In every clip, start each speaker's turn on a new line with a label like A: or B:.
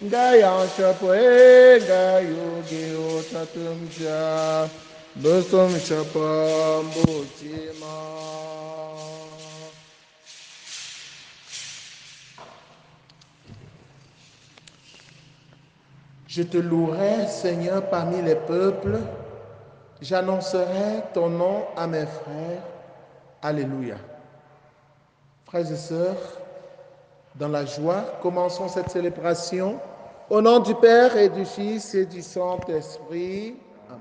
A: Gaya Shapwe, Gayu Gyu Tatumja, Busum Shapa Mbuchima. Je te louerai, Seigneur, parmi les peuples. J'annoncerai ton nom à mes frères. Alléluia. Frères et sœurs, dans la joie, commençons cette célébration. Au nom du Père et du Fils et du Saint-Esprit. Amen.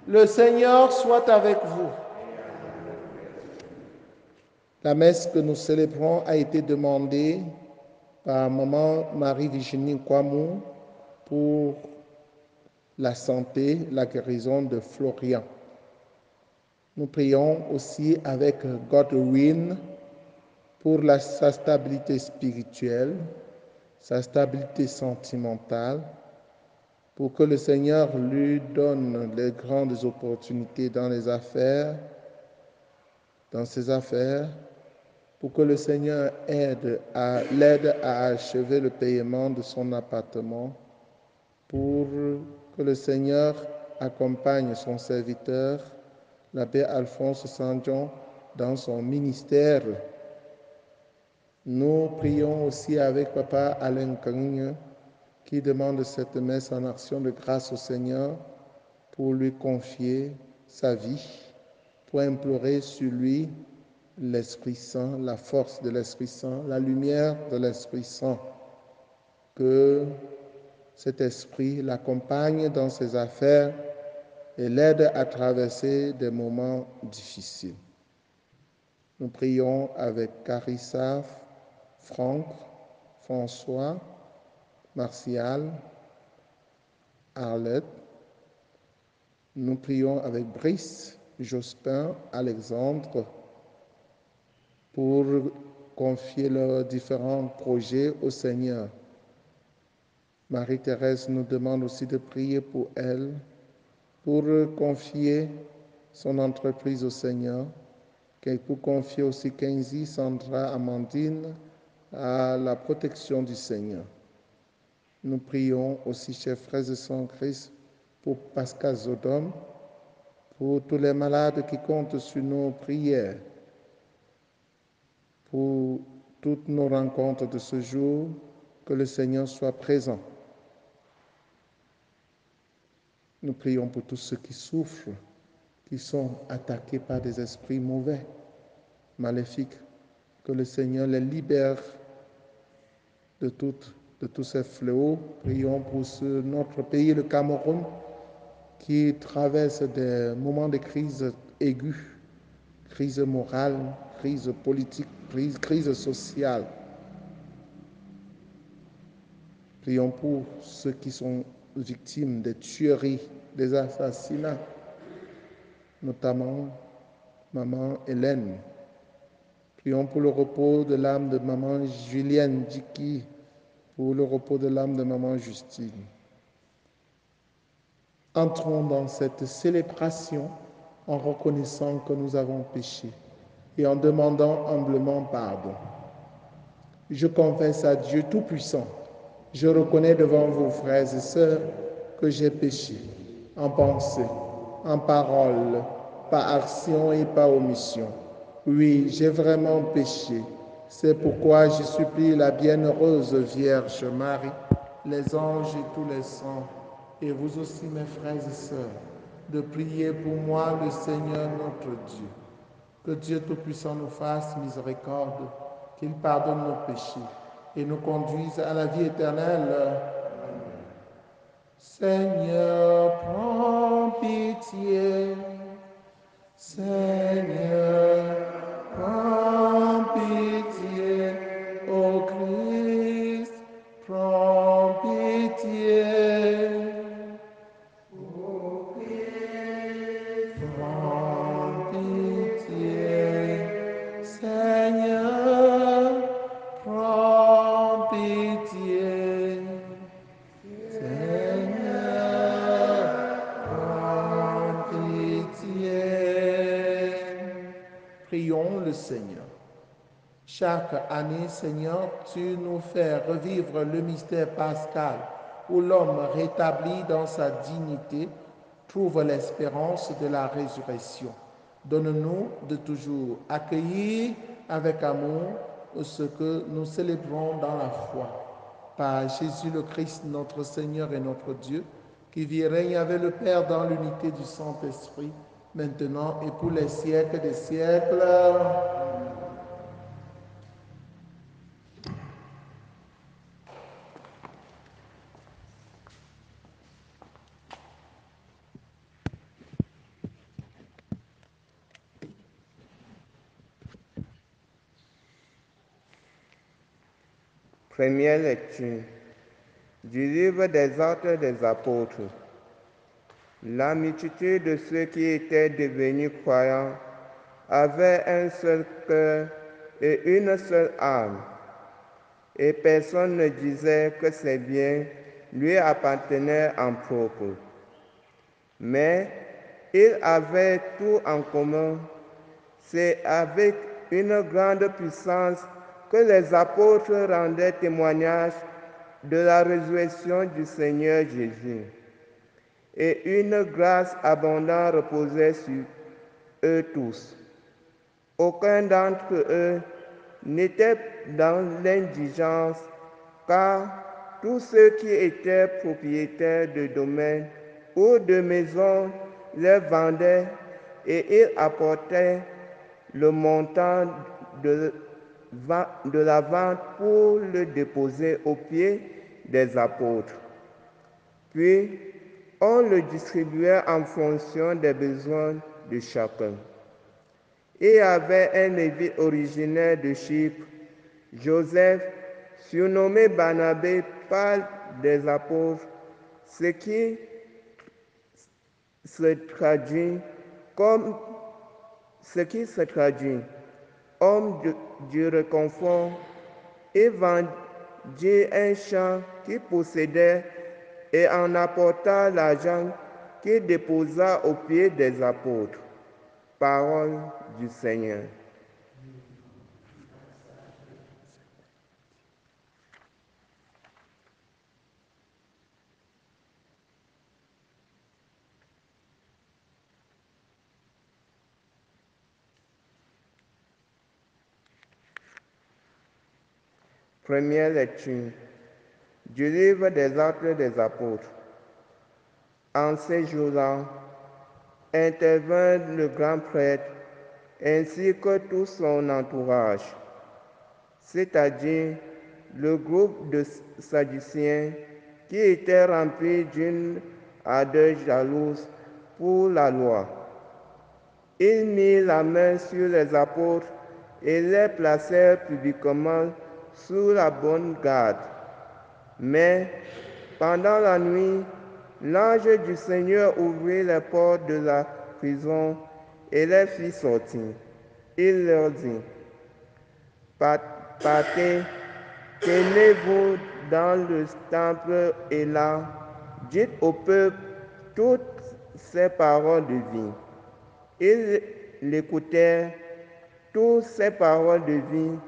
A: Le Seigneur soit avec vous. La messe que nous célébrons a été demandée par Maman Marie-Virginie Kwamou pour la santé, la guérison de Florian. Nous prions aussi avec Godwin pour sa stabilité spirituelle, sa stabilité sentimentale, pour que le Seigneur lui donne les grandes opportunités dans ses affaires, pour que le Seigneur l'aide à achever le paiement de son appartement, pour que le Seigneur accompagne son serviteur, l'abbé Alphonse Sanjon, dans son ministère. Nous prions aussi avec Papa Alain Cagne, qui demande cette messe en action de grâce au Seigneur pour lui confier sa vie, pour implorer sur lui l'Esprit Saint, la force de l'Esprit Saint, la lumière de l'Esprit Saint, que cet esprit l'accompagne dans ses affaires et l'aide à traverser des moments difficiles. Nous prions avec Carissa, Franck, François, Martial, Arlette. Nous prions avec Brice, Jospin, Alexandre pour confier leurs différents projets au Seigneur. Marie-Thérèse nous demande aussi de prier pour elle, pour confier son entreprise au Seigneur, pour confier aussi Kenzie, Sandra, Amandine à la protection du Seigneur. Nous prions aussi, chers frères et sœurs Christ, pour Pascal Zodom, pour tous les malades qui comptent sur nos prières, pour toutes nos rencontres de ce jour, que le Seigneur soit présent. Nous prions pour tous ceux qui souffrent, qui sont attaqués par des esprits mauvais, maléfiques, que le Seigneur les libère de tous ces fléaux. Prions pour notre pays, le Cameroun, qui traverse des moments de crise aiguë, crise morale, crise politique, crise sociale. Prions pour ceux qui sont victimes des tueries, des assassinats, notamment maman Hélène. Prions pour le repos de l'âme de maman Julienne Diki, pour le repos de l'âme de maman Justine. Entrons dans cette célébration en reconnaissant que nous avons péché et en demandant humblement pardon. Je confesse à Dieu Tout-Puissant, je reconnais devant vous, frères et sœurs, que j'ai péché en pensée, en parole, par action et par omission. Oui, j'ai vraiment péché. C'est pourquoi je supplie la bienheureuse Vierge Marie, les anges et tous les saints, et vous aussi, mes frères et sœurs, de prier pour moi, le Seigneur notre Dieu. Que Dieu Tout-Puissant nous fasse miséricorde, qu'il pardonne nos péchés et nous conduise à la vie éternelle. Seigneur, prends pitié. Seigneur, prends pitié. Ô Christ, prends pitié. Ô Christ, prions le Seigneur. Chaque année, Seigneur, tu nous fais revivre le mystère pascal où l'homme rétabli dans sa dignité trouve l'espérance de la résurrection. Donne-nous de toujours accueillir avec amour ce que nous célébrons dans la foi. Par Jésus le Christ, notre Seigneur et notre Dieu, qui vit et règne avec le Père dans l'unité du Saint-Esprit, maintenant et pour les siècles des siècles.
B: Première lecture du livre des Actes des Apôtres. La multitude de ceux qui étaient devenus croyants avait un seul cœur et une seule âme, et personne ne disait que ses biens lui appartenaient en propre. Mais ils avaient tout en commun. C'est avec une grande puissance que les apôtres rendaient témoignage de la résurrection du Seigneur Jésus. Et une grâce abondante reposait sur eux tous. Aucun d'entre eux n'était dans l'indigence, car tous ceux qui étaient propriétaires de domaines ou de maisons les vendaient et ils apportaient le montant de la vente pour le déposer aux pieds des apôtres. Puis, on le distribuait en fonction des besoins de chacun. Il y avait un Lévite originaire de Chypre, Joseph, surnommé Barnabé par des apôtres, ce qui se traduit homme du réconfort. Il vendit un champ qu'il possédait et en apporta l'argent qu'il déposa aux pieds des apôtres. Parole du Seigneur. Première lecture du livre des Actes des Apôtres. En ces jours-là, intervint le grand prêtre ainsi que tout son entourage, c'est-à-dire le groupe de Sadducéens qui étaient remplis d'une ardeur jalouse pour la loi. Ils mirent la main sur les apôtres et les placèrent publiquement sous la bonne garde. Mais pendant la nuit, l'ange du Seigneur ouvrit les portes de la prison et les fit sortir. Il leur dit: Partez, tenez-vous dans le temple et là, dites au peuple toutes ces paroles de vie. Ils l'écoutèrent, toutes ces paroles de vie.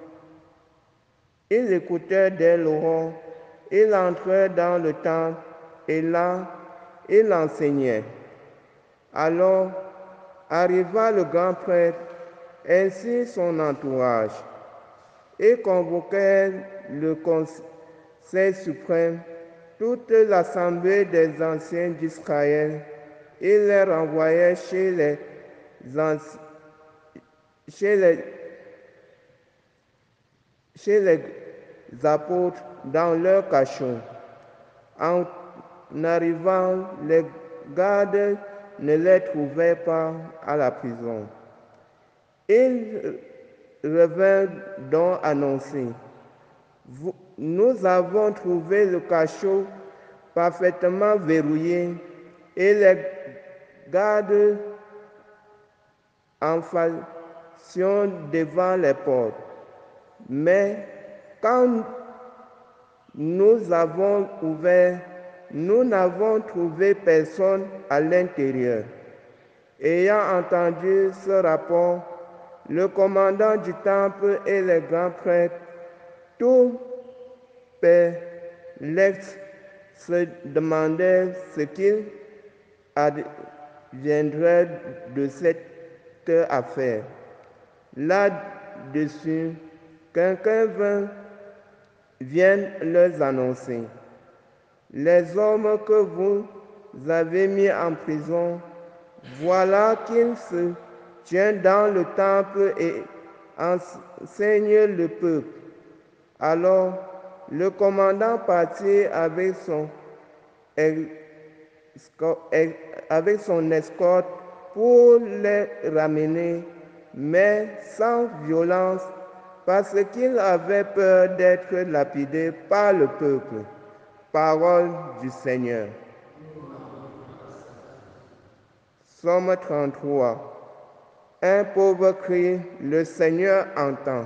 B: Ils l'écoutèrent dès l'aurore. Ils entrèrent dans le temple et là, il enseignait. Alors arriva le grand prêtre, ainsi son entourage. Ils convoquèrent le conseil suprême, toute l'assemblée des anciens d'Israël. Ils les renvoyèrent chez les apôtres dans leur cachot. En arrivant, les gardes ne les trouvèrent pas à la prison. Ils revinrent donc annoncer: Nous avons trouvé le cachot parfaitement verrouillé et les gardes en faction devant les portes. Mais quand nous avons ouvert, nous n'avons trouvé personne à l'intérieur. Ayant entendu ce rapport, le commandant du temple et les grands prêtres, tout perplexes, se demandaient ce qu'il adviendrait de cette affaire. Là-dessus, quelqu'un vient leur annoncer: les hommes que vous avez mis en prison, voilà qu'ils se tiennent dans le temple et enseignent le peuple. Alors le commandant partit avec son escorte pour les ramener, mais sans violence, parce qu'il avait peur d'être lapidé par le peuple. Parole du Seigneur. Psaume 33. Un pauvre crie, le Seigneur entend.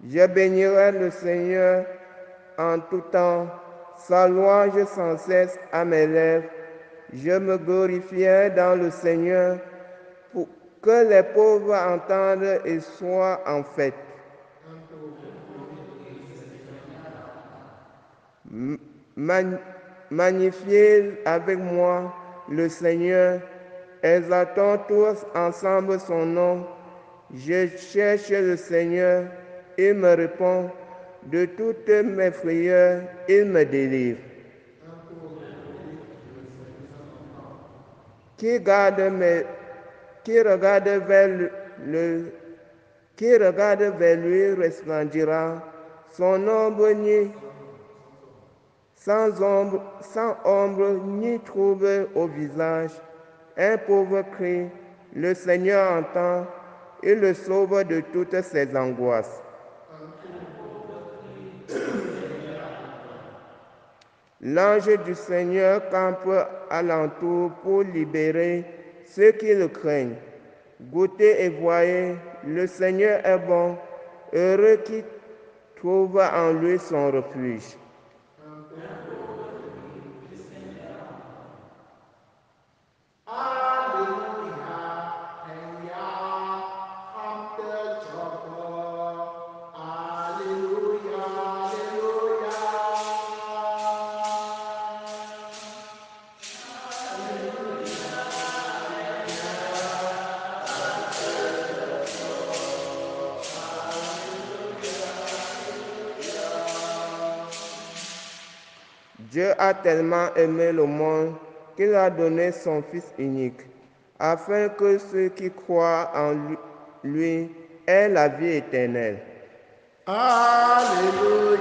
B: Je bénirai le Seigneur en tout temps, sa louange sans cesse à mes lèvres. Je me glorifierai dans le Seigneur, pour que les pauvres entendent et soient en fête. Magnifiez avec moi le Seigneur, exaltons tous ensemble son nom. Je cherche le Seigneur, il me répond, de toutes mes frayeurs, il me délivre. Qui regarde vers lui resplendira, son ombre sans ombre ni trouble au visage. Un pauvre crie, le Seigneur entend, il le sauve de toutes ses angoisses. L'ange du Seigneur campe alentour pour libérer ceux qui le craignent. Goûtez et voyez, le Seigneur est bon, heureux qui trouve en lui son refuge. Dieu a tellement aimé le monde qu'il a donné son Fils unique, afin que ceux qui croient en lui aient la vie éternelle.
A: Alléluia,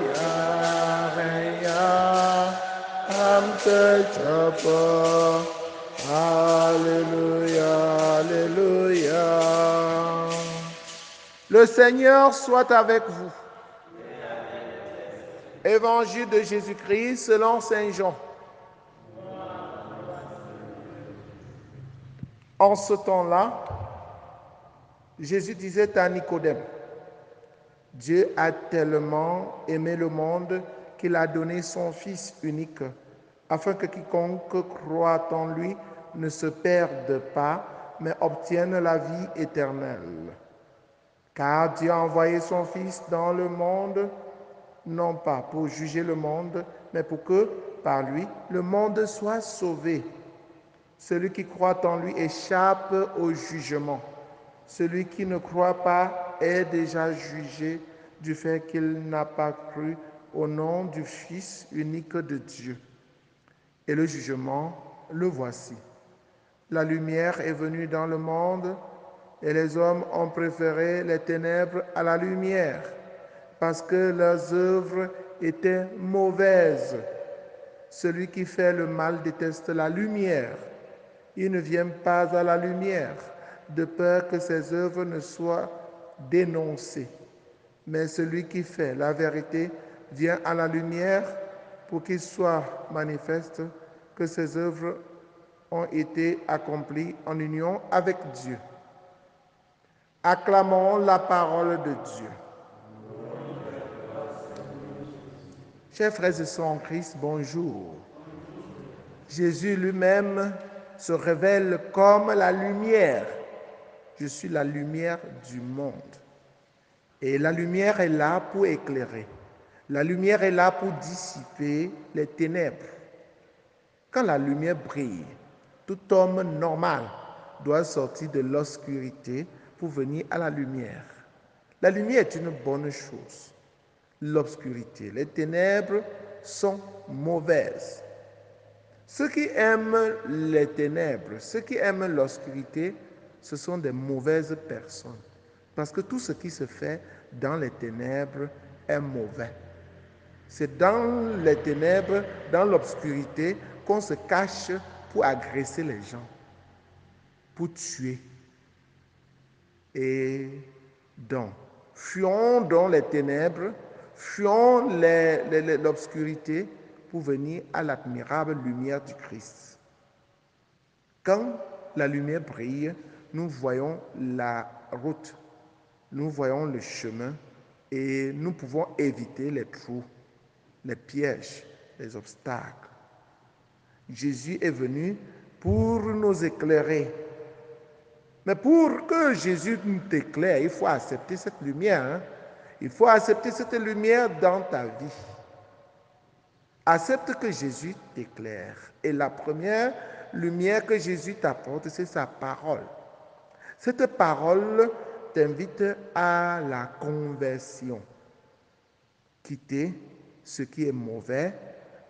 A: Alléluia, Alléluia. Le Seigneur soit avec vous. Évangile de Jésus-Christ selon Saint Jean. En ce temps-là, Jésus disait à Nicodème: Dieu a tellement aimé le monde qu'il a donné son Fils unique, afin que quiconque croit en lui ne se perde pas, mais obtienne la vie éternelle. Car Dieu a envoyé son Fils dans le monde, non pas pour juger le monde, mais pour que, par lui, le monde soit sauvé. Celui qui croit en lui échappe au jugement. Celui qui ne croit pas est déjà jugé du fait qu'il n'a pas cru au nom du Fils unique de Dieu. Et le jugement, le voici. La lumière est venue dans le monde, et les hommes ont préféré les ténèbres à la lumière, parce que leurs œuvres étaient mauvaises. Celui qui fait le mal déteste la lumière. Il ne vient pas à la lumière, de peur que ses œuvres ne soient dénoncées. Mais celui qui fait la vérité vient à la lumière pour qu'il soit manifeste que ses œuvres ont été accomplies en union avec Dieu. Acclamons la parole de Dieu. Chers frères et sœurs en Christ, bonjour. Jésus lui-même se révèle comme la lumière. Je suis la lumière du monde. Et la lumière est là pour éclairer. La lumière est là pour dissiper les ténèbres. Quand la lumière brille, tout homme normal doit sortir de l'obscurité pour venir à la lumière. La lumière est une bonne chose. L'obscurité, les ténèbres sont mauvaises. Ceux qui aiment les ténèbres, ceux qui aiment l'obscurité, ce sont des mauvaises personnes. Parce que tout ce qui se fait dans les ténèbres est mauvais. C'est dans les ténèbres, dans l'obscurité, qu'on se cache pour agresser les gens, pour tuer. Et donc, fuyons dans les ténèbres, fuyons l'obscurité pour venir à l'admirable lumière du Christ. Quand la lumière brille, nous voyons la route, nous voyons le chemin et nous pouvons éviter les trous, les pièges, les obstacles. Jésus est venu pour nous éclairer. Mais pour que Jésus nous éclaire, il faut accepter cette lumière. Hein? Il faut accepter cette lumière dans ta vie. Accepte que Jésus t'éclaire. Et la première lumière que Jésus t'apporte, c'est sa parole. Cette parole t'invite à la conversion. Quitter ce qui est mauvais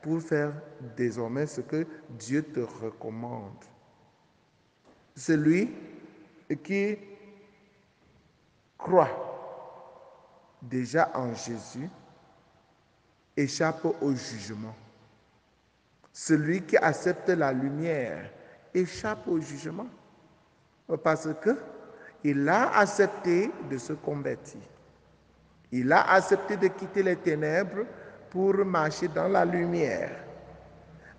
A: pour faire désormais ce que Dieu te recommande. Celui qui croit déjà en Jésus échappe au jugement. Celui qui accepte la lumière échappe au jugement parce qu'il a accepté de se convertir. Il a accepté de quitter les ténèbres pour marcher dans la lumière.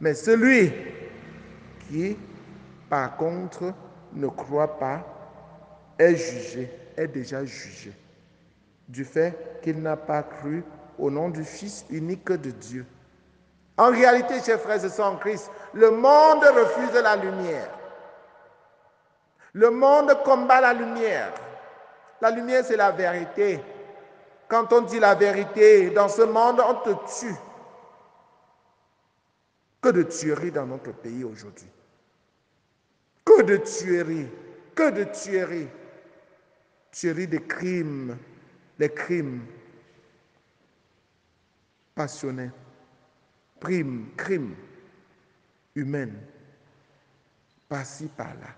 A: Mais celui qui, par contre, ne croit pas, est jugé, est déjà jugé, du fait qu'il n'a pas cru au nom du Fils unique de Dieu. En réalité, chers frères et sœurs en Christ, le monde refuse la lumière. Le monde combat la lumière. La lumière, c'est la vérité. Quand on dit la vérité, dans ce monde, on te tue. Que de tueries dans notre pays aujourd'hui. Que de tueries. Que de tueries. Tueries de crimes. Les crimes passionnés. Crimes humains. Par-ci, par-là.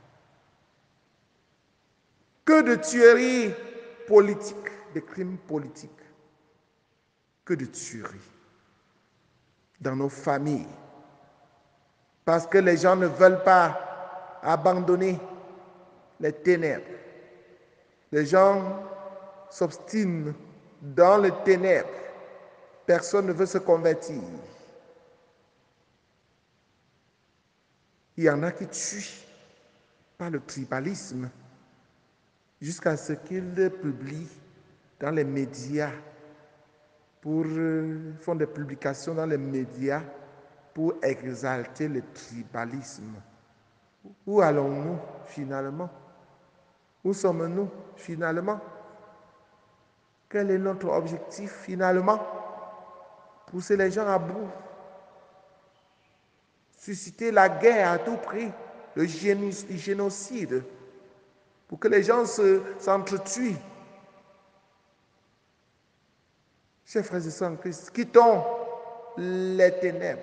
A: Que de tueries politiques. Des crimes politiques. Que de tueries. Dans nos familles. Parce que les gens ne veulent pas abandonner les ténèbres. Les gens s'obstinent dans les ténèbres. Personne ne veut se convertir. Il y en a qui tuent par le tribalisme jusqu'à ce qu'ils publient dans les médias, font des publications dans les médias pour exalter le tribalisme. Où allons-nous finalement? Où sommes-nous finalement? Quel est notre objectif finalement? Pousser les gens à bout. Susciter la guerre à tout prix, le génocide, pour que les gens s'entretuent. Chers frères et sœurs en Christ, quittons les ténèbres.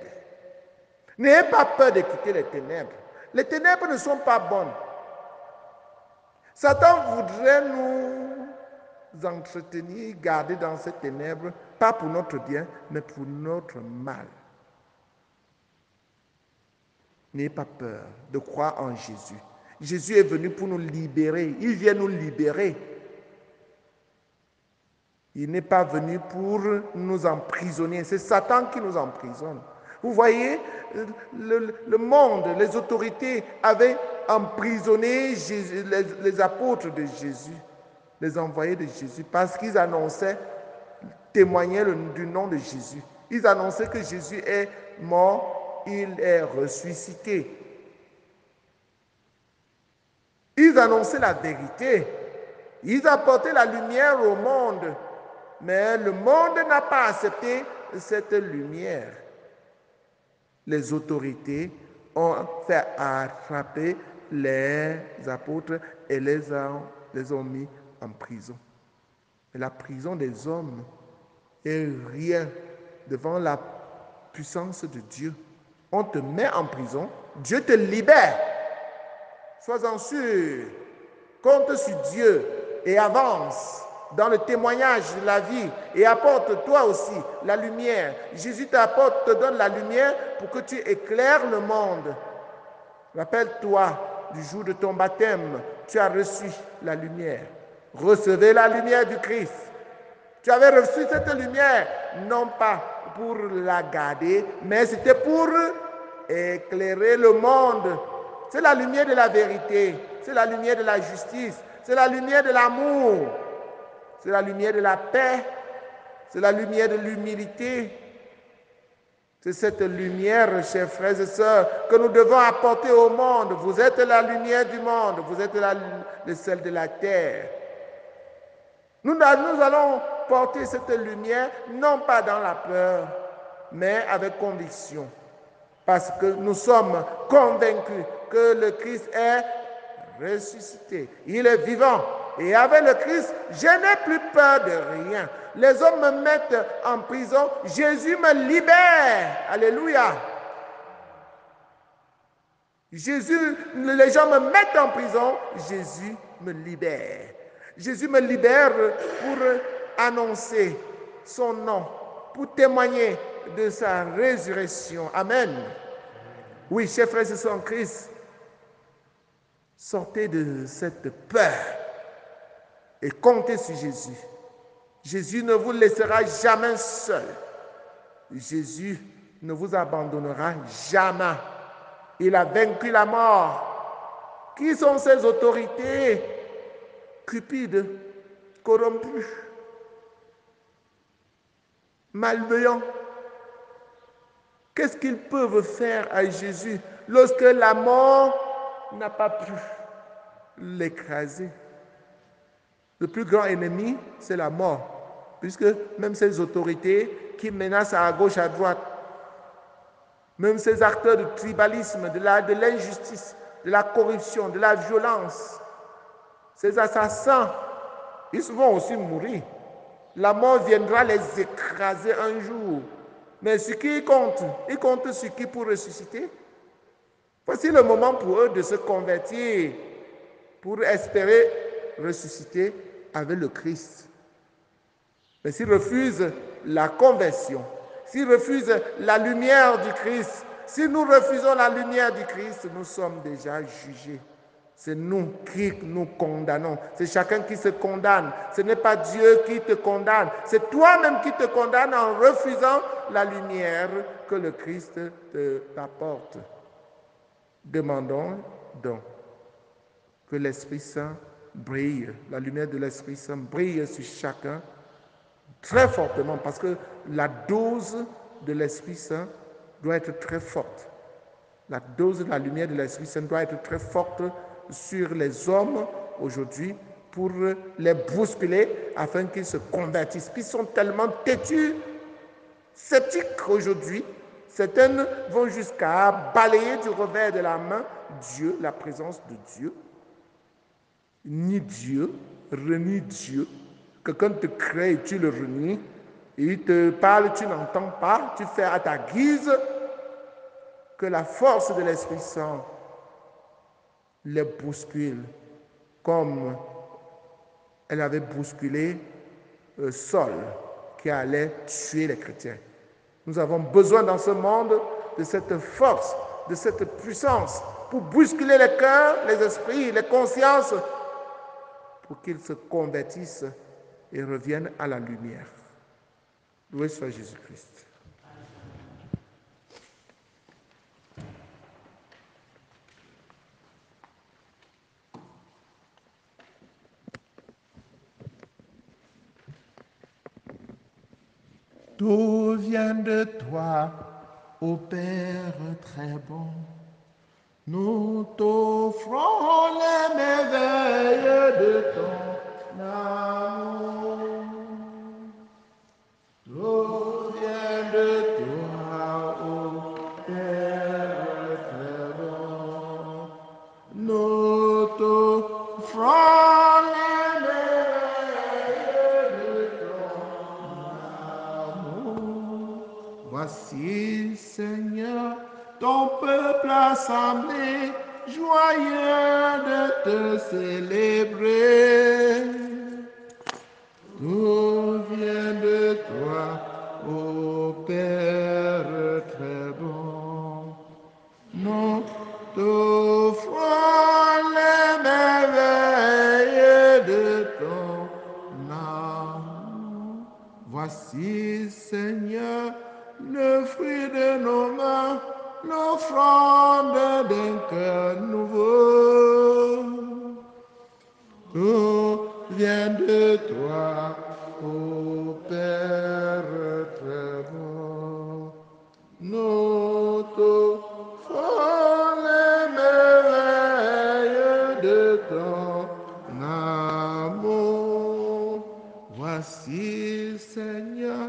A: N'ayez pas peur de quitter les ténèbres. Les ténèbres ne sont pas bonnes. Satan voudrait nous entretenir, garder dans ces ténèbres, pas pour notre bien, mais pour notre mal. N'ayez pas peur de croire en Jésus. Jésus est venu pour nous libérer. Il vient nous libérer. Il n'est pas venu pour nous emprisonner. C'est Satan qui nous emprisonne. Vous voyez, le monde, les autorités avaient emprisonné les apôtres de Jésus, les envoyés de Jésus, parce qu'ils annonçaient, témoignaient du nom de Jésus. Ils annonçaient que Jésus est mort, il est ressuscité. Ils annonçaient la vérité. Ils apportaient la lumière au monde. Mais le monde n'a pas accepté cette lumière. Les autorités ont fait attraper les apôtres et les ont mis en prison. Et la prison des hommes est rien devant la puissance de Dieu. On te met en prison, Dieu te libère. Sois-en sûr, compte sur Dieu et avance dans le témoignage de la vie et apporte toi aussi la lumière. Jésus te donne la lumière pour que tu éclaires le monde. Rappelle-toi du jour de ton baptême, tu as reçu la lumière. Recevez la lumière du Christ. Tu avais reçu cette lumière, non pas pour la garder, mais c'était pour éclairer le monde. C'est la lumière de la vérité, c'est la lumière de la justice, c'est la lumière de l'amour, c'est la lumière de la paix, c'est la lumière de l'humilité. C'est cette lumière, chers frères et sœurs, que nous devons apporter au monde. Vous êtes la lumière du monde, vous êtes le sel de la terre. Nous allons porter cette lumière, non pas dans la peur, mais avec conviction. Parce que nous sommes convaincus que le Christ est ressuscité. Il est vivant. Et avec le Christ, je n'ai plus peur de rien. Les hommes me mettent en prison, Jésus me libère. Alléluia. Les gens me mettent en prison, Jésus me libère. Jésus me libère pour annoncer son nom, pour témoigner de sa résurrection. Amen. Oui, chers frères et sœurs en Christ, sortez de cette peur et comptez sur Jésus. Jésus ne vous laissera jamais seul. Jésus ne vous abandonnera jamais. Il a vaincu la mort. Qui sont ces autorités cupides, corrompues, malveillants? Qu'est-ce qu'ils peuvent faire à Jésus lorsque la mort n'a pas pu l'écraser? Le plus grand ennemi, c'est la mort, puisque même ces autorités qui menacent à gauche, à droite, même ces acteurs de tribalisme, de l'injustice, de la corruption, de la violence, ces assassins, ils vont aussi mourir. La mort viendra les écraser un jour. Mais sur qui ils comptent? Ils comptent sur qui pour ressusciter? Voici le moment pour eux de se convertir, pour espérer ressusciter avec le Christ. Mais s'ils refusent la conversion, s'ils refusent la lumière du Christ, si nous refusons la lumière du Christ, nous sommes déjà jugés. C'est nous qui nous condamnons. C'est chacun qui se condamne. Ce n'est pas Dieu qui te condamne. C'est toi-même qui te condamnes en refusant la lumière que le Christ t'apporte. Demandons donc que l'Esprit Saint brille, la lumière de l'Esprit Saint brille sur chacun très fortement, parce que la dose de l'Esprit Saint doit être très forte. La dose de la lumière de l'Esprit Saint doit être très forte sur les hommes aujourd'hui pour les bousculer afin qu'ils se convertissent. Ils sont tellement têtus, sceptiques aujourd'hui. Certaines vont jusqu'à balayer du revers de la main Dieu, la présence de Dieu. Ni Dieu, renie Dieu. Quelqu'un te crée et tu le renies. Il te parle, tu n'entends pas, tu fais à ta guise. Que la force de l'Esprit Saint les bouscule comme elle avait bousculé Saul qui allait tuer les chrétiens. Nous avons besoin dans ce monde de cette force, de cette puissance pour bousculer les cœurs, les esprits, les consciences pour qu'ils se convertissent et reviennent à la lumière. Loué soit Jésus-Christ. Tout vient de toi, ô Père très bon. Nous t'offrons les merveilles de ton amour. Tout vient de toi, ô Père très bon. Nous t'offrons les merveilles de ton amour. Voici, Seigneur, ton peuple assemblé, joyeux de te célébrer. Tout vient de toi, ô Père très bon. Nous t'offrons les merveilles de ton amour. Voici, Seigneur, le fruit de nos mains, l'offrande d'un cœur nouveau. Tout vient de toi, ô Père très bon. Nous t'offrons les merveilles de ton amour. Voici, Seigneur,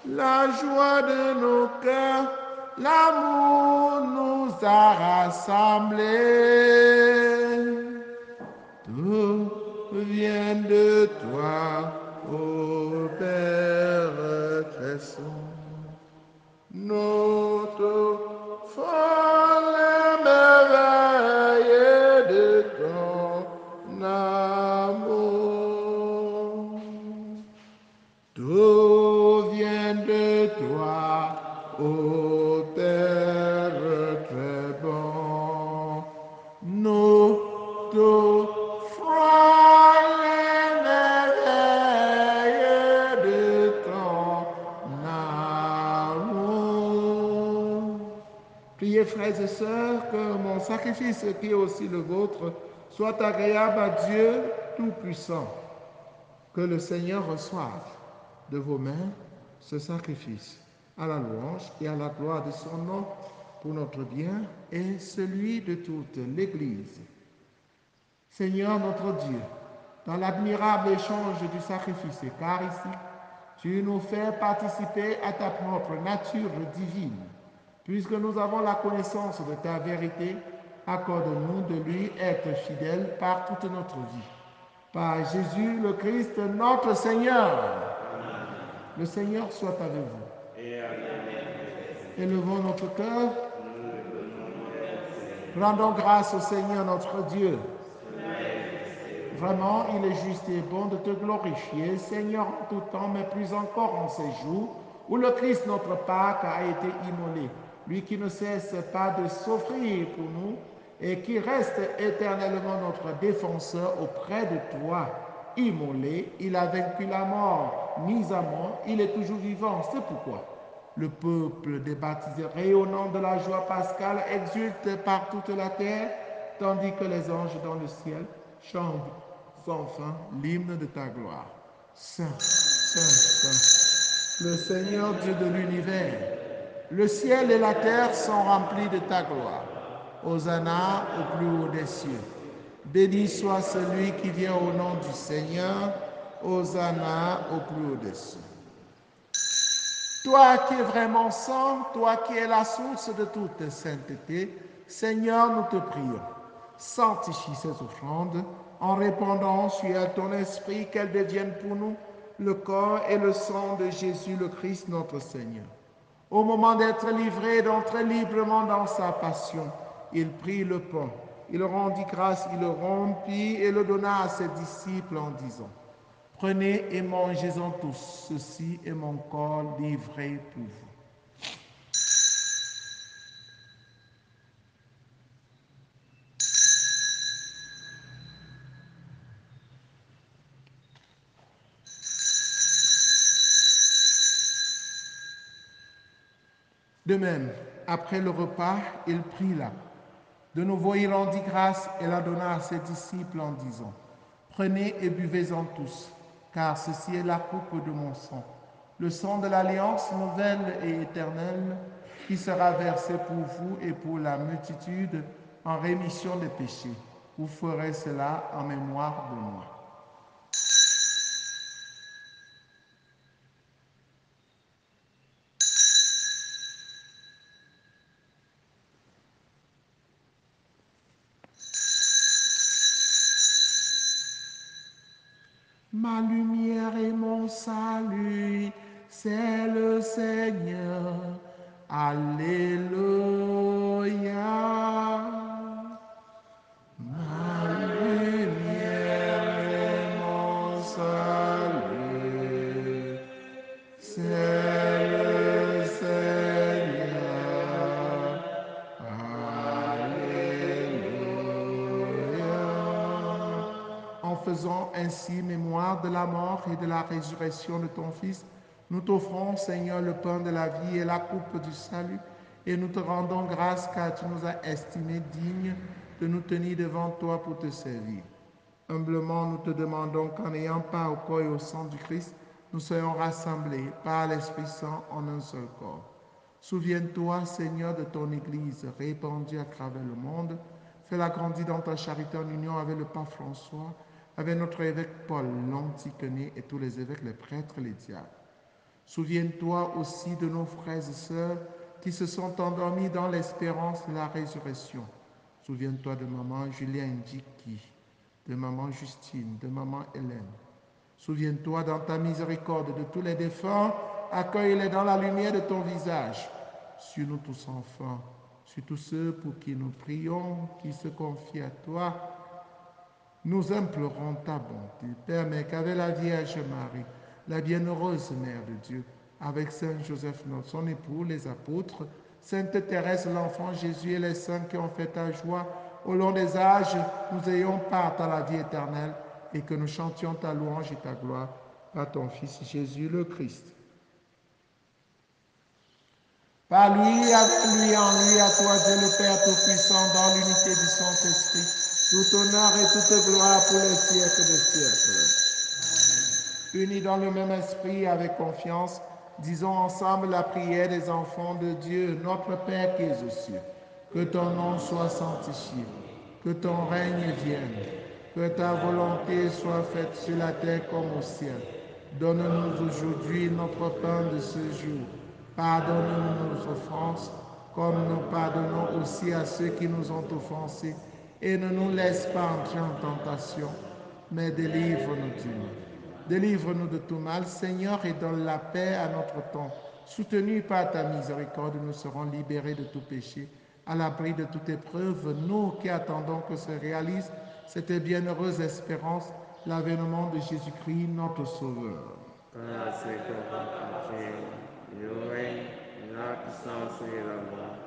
A: la joie de nos cœurs, l'amour nous a rassemblés. Tout vient de toi, ô Père très saint. Nous t'offrons les merveilles de ton amour. Tout vient de toi, ô Père très bon. Nous t'offrons les merveilles de ton amour. Priez, frères et sœurs, que mon sacrifice, qui est aussi le vôtre, soit agréable à Dieu Tout-Puissant. Que le Seigneur reçoive de vos mains ce sacrifice à la louange et à la gloire de son nom pour notre bien et celui de toute l'Église. Seigneur notre Dieu, dans l'admirable échange du sacrifice eucharistique, tu nous fais participer à ta propre nature divine. Puisque nous avons la connaissance de ta vérité, accorde-nous de lui être fidèles par toute notre vie. Par Jésus le Christ, notre Seigneur. Le Seigneur soit avec vous. Élevons notre cœur. Rendons grâce au Seigneur notre Dieu. Vraiment, il est juste et bon de te glorifier, Seigneur, en tout temps, mais plus encore en ces jours où le Christ, notre Pâque, a été immolé. Lui qui ne cesse pas de s'offrir pour nous et qui reste éternellement notre défenseur auprès de toi. Immolé, il a vaincu la mort, mis à mort, il est toujours vivant. C'est pourquoi le peuple des baptisés, rayonnant de la joie pascale, exulte par toute la terre, tandis que les anges dans le ciel chantent sans fin l'hymne de ta gloire. Saint, Saint, Saint, le Seigneur Dieu de l'univers, le ciel et la terre sont remplis de ta gloire. Hosanna au plus haut des cieux. Béni soit celui qui vient au nom du Seigneur. Hosanna au plus haut des cieux. Toi qui es vraiment saint, toi qui es la source de toute sainteté, Seigneur, nous te prions. Sanctifie ces offrandes en répandant sur elles ton esprit, qu'elles deviennent pour nous le corps et le sang de Jésus le Christ notre Seigneur. Au moment d'être livré, d'entrer librement dans sa passion, il prit le pain, il rendit grâce, il le rompit et le donna à ses disciples en disant: Prenez et mangez-en tous, ceci est mon corps livré pour vous. De même, après le repas, il prit la coupe. De nouveau, il rendit grâce et la donna à ses disciples en disant: Prenez et buvez-en tous, car ceci est la coupe de mon sang, le sang de l'alliance nouvelle et éternelle, qui sera versé pour vous et pour la multitude en rémission des péchés. Vous ferez cela en mémoire de moi. Ma lumière et mon salut, c'est le Seigneur. Alléluia. Ma lumière et mon salut, c'est le Seigneur. Alléluia. En faisant ainsi mémoire de la mort et de la résurrection de ton Fils, nous t'offrons, Seigneur, le pain de la vie et la coupe du salut, et nous te rendons grâce car tu nous as estimés dignes de nous tenir devant toi pour te servir. Humblement, nous te demandons qu'en ayant part au corps et au sang du Christ, nous soyons rassemblés par l'Esprit Saint en un seul corps. Souviens-toi, Seigneur, de ton Église répandue à travers le monde. Fais-la grandir dans ta charité en union avec le pape François, avec notre évêque Paul, l'Antiquené et tous les évêques, les prêtres, les diacres. Souviens-toi aussi de nos frères et sœurs qui se sont endormis dans l'espérance de la résurrection. Souviens-toi de maman Julien Ndjiki, de maman Justine, de maman Hélène. Souviens-toi dans ta miséricorde de tous les défunts, accueille-les dans la lumière de ton visage. Sur nous tous enfants, sur tous ceux pour qui nous prions, qui se confient à toi, nous implorons ta bonté. Permets qu'avec la Vierge Marie, la bienheureuse Mère de Dieu, avec Saint Joseph, notre son époux, les apôtres, Sainte Thérèse, l'enfant Jésus et les saints qui ont fait ta joie, au long des âges, nous ayons part à la vie éternelle et que nous chantions ta louange et ta gloire par ton Fils Jésus le Christ. Par lui, avec lui, en lui, à toi, Dieu le Père Tout-Puissant, dans l'unité du Saint-Esprit, tout honneur et toute gloire pour les siècles des siècles. Unis dans le même esprit, avec confiance, disons ensemble la prière des enfants de Dieu, notre Père qui es aux cieux. Que ton nom soit sanctifié, que ton règne vienne, que ta volonté soit faite sur la terre comme au ciel. Donne-nous aujourd'hui notre pain de ce jour. Pardonne-nous nos offenses, comme nous pardonnons aussi à ceux qui nous ont offensés. Et ne nous laisse pas entrer en tentation, mais délivre-nous du mal. Délivre-nous de tout mal, Seigneur, et donne la paix à notre temps. Soutenus par ta miséricorde, nous serons libérés de tout péché, à l'abri de toute épreuve, nous qui attendons que se réalise cette bienheureuse espérance, l'avènement de Jésus-Christ, notre Sauveur.
B: Grâce et gloire à Dieu, le règne, la puissance et la gloire,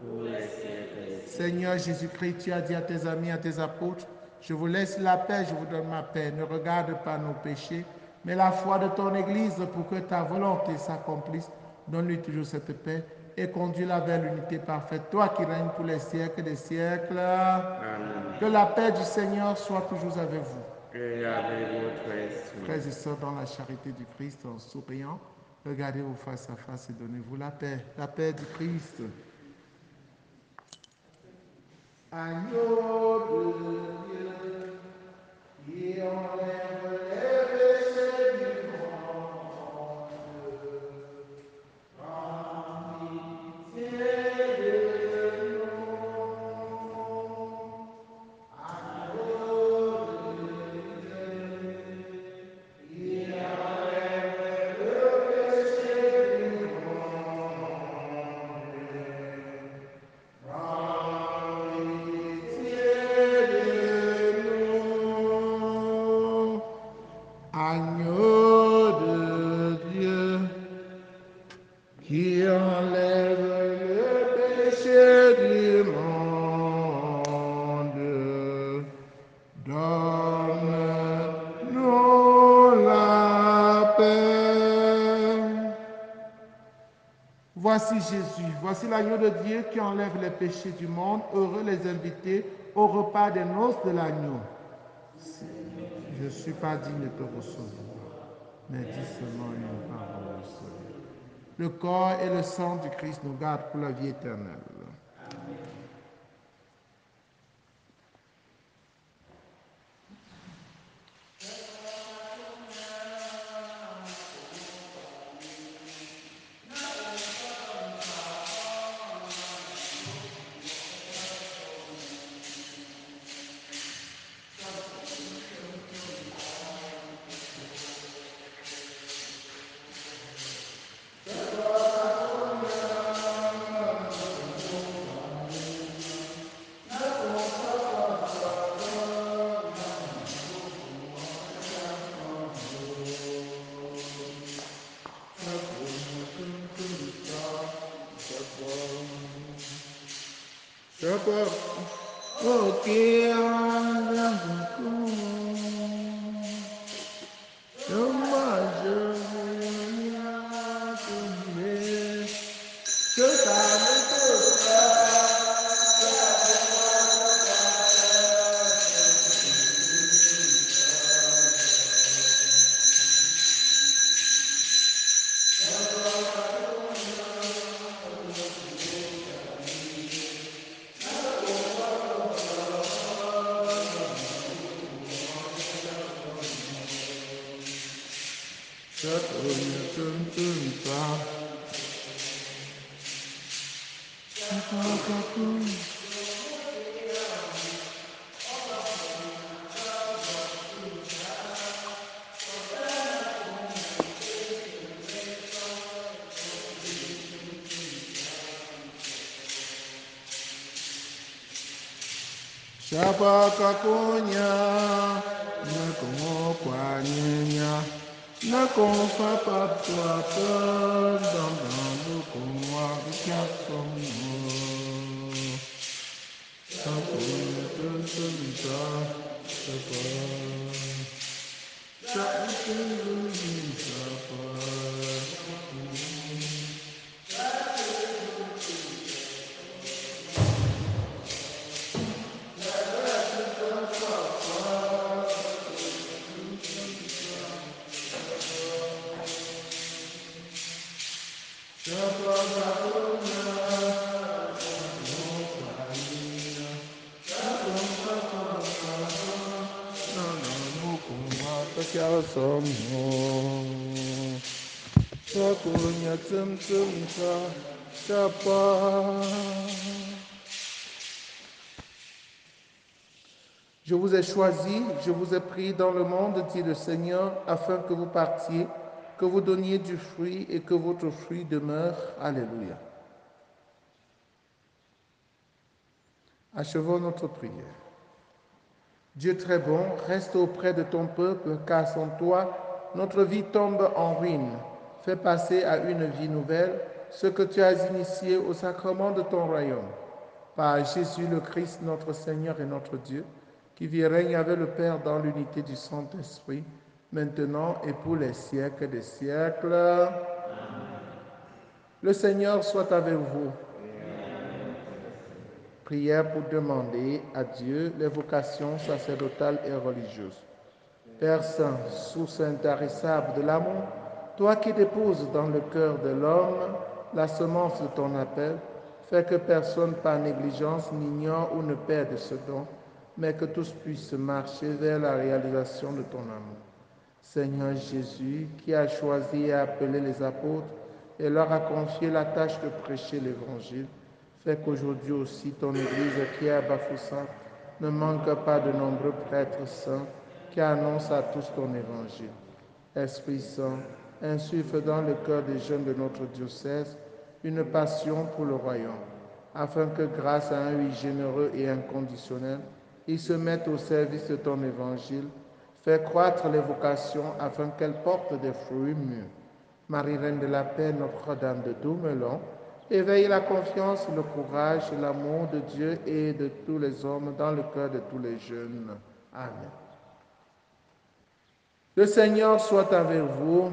B: pour les siècles des siècles.
A: Seigneur Jésus-Christ, tu as dit à tes amis, à tes apôtres, je vous laisse la paix, je vous donne ma paix. Ne regarde pas nos péchés, mais la foi de ton Église pour que ta volonté s'accomplisse. Donne-lui toujours cette paix et conduis-la vers l'unité parfaite. Toi qui règnes pour les siècles des siècles.
B: Amen.
A: Que la paix du Seigneur soit toujours avec vous.
B: Et avec votre esprit.
A: Frères et sœurs, dans la charité du Christ, en souriant, regardez-vous face à face et donnez-vous la paix du Christ. Agneau de Dieu, qui enlève les péchés du monde, prends pitié de nous. Agneau de Dieu, qui enlève le péché du monde, prends pitié de nous. Agneau de Dieu, qui enlève le péché du monde, donne-nous la paix. Voici Jésus, voici l'agneau de Dieu qui enlève les péchés du monde. Heureux les invités au repas des noces de l'agneau. Je ne suis pas digne de te recevoir, mais dis seulement une parole seule. Le corps et le sang du Christ nous gardent pour la vie éternelle.
C: Chapakakonya, nakomokwanyenya, nakonfa papwapa, dandambukumwa kyasomo. Sakonya tuntunta, sapa.
A: Je vous ai choisi, je vous ai pris dans le monde, dit le Seigneur, afin que vous partiez, que vous donniez du fruit et que votre fruit demeure. Alléluia. Achevons notre prière. Dieu très bon, reste auprès de ton peuple, car sans toi, notre vie tombe en ruine. Fais passer à une vie nouvelle ce que tu as initié au sacrement de ton royaume. Par Jésus le Christ, notre Seigneur et notre Dieu, qui vit et règne avec le Père dans l'unité du Saint-Esprit, maintenant et pour les siècles des siècles. Amen. Le Seigneur soit avec vous. Prière pour demander à Dieu les vocations sacerdotales et religieuses. Père Saint, source intarissable de l'amour, toi qui déposes dans le cœur de l'homme la semence de ton appel, fais que personne par négligence n'ignore ou ne perde ce don, mais que tous puissent marcher vers la réalisation de ton amour. Seigneur Jésus, qui a choisi et appelé les apôtres et leur a confié la tâche de prêcher l'Évangile, fais qu'aujourd'hui aussi ton Église qui est à Bafoussam ne manque pas de nombreux prêtres saints qui annoncent à tous ton Évangile. Esprit Saint, insuffle dans le cœur des jeunes de notre diocèse une passion pour le royaume, afin que grâce à un oui généreux et inconditionnel, ils se mettent au service de ton Évangile. Fais croître les vocations afin qu'elles portent des fruits mûrs. Marie, Reine de la paix, Notre-Dame de Doumelon, éveille la confiance, le courage, l'amour de Dieu et de tous les hommes dans le cœur de tous les jeunes. Amen. Le Seigneur soit avec vous.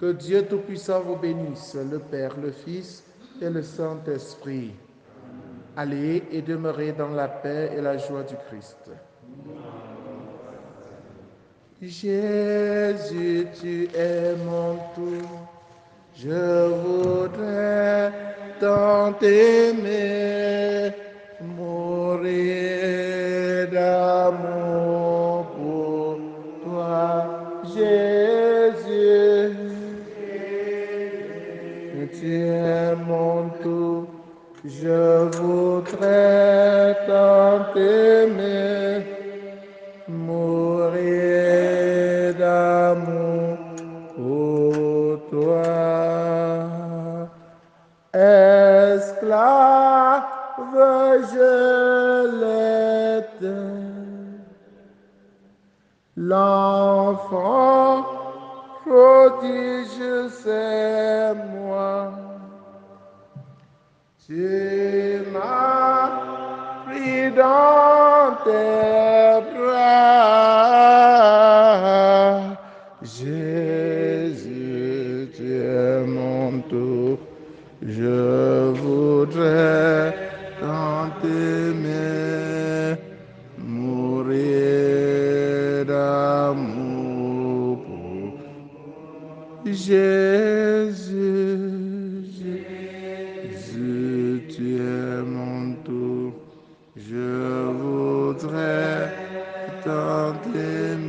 A: Que Dieu Tout-Puissant vous bénisse, le Père, le Fils et le Saint-Esprit. Allez et demeurez dans la paix et la joie du Christ. Jésus, tu es mon tout. Je voudrais tant aimer, mourir d'amour pour toi, Jésus. Tu es mon tout. Je voudrais tant aimer, mourir d'amour pour toi. Esclave, je l'étais, l'enfant prodige, c'est moi. Tu m'as pris dans tes bras. Jésus, tu es mon tout. Je voudrais tant t'aimer, mourir d'amour pour Jésus, Jésus, tu es mon tout. Je voudrais tant t'aimer.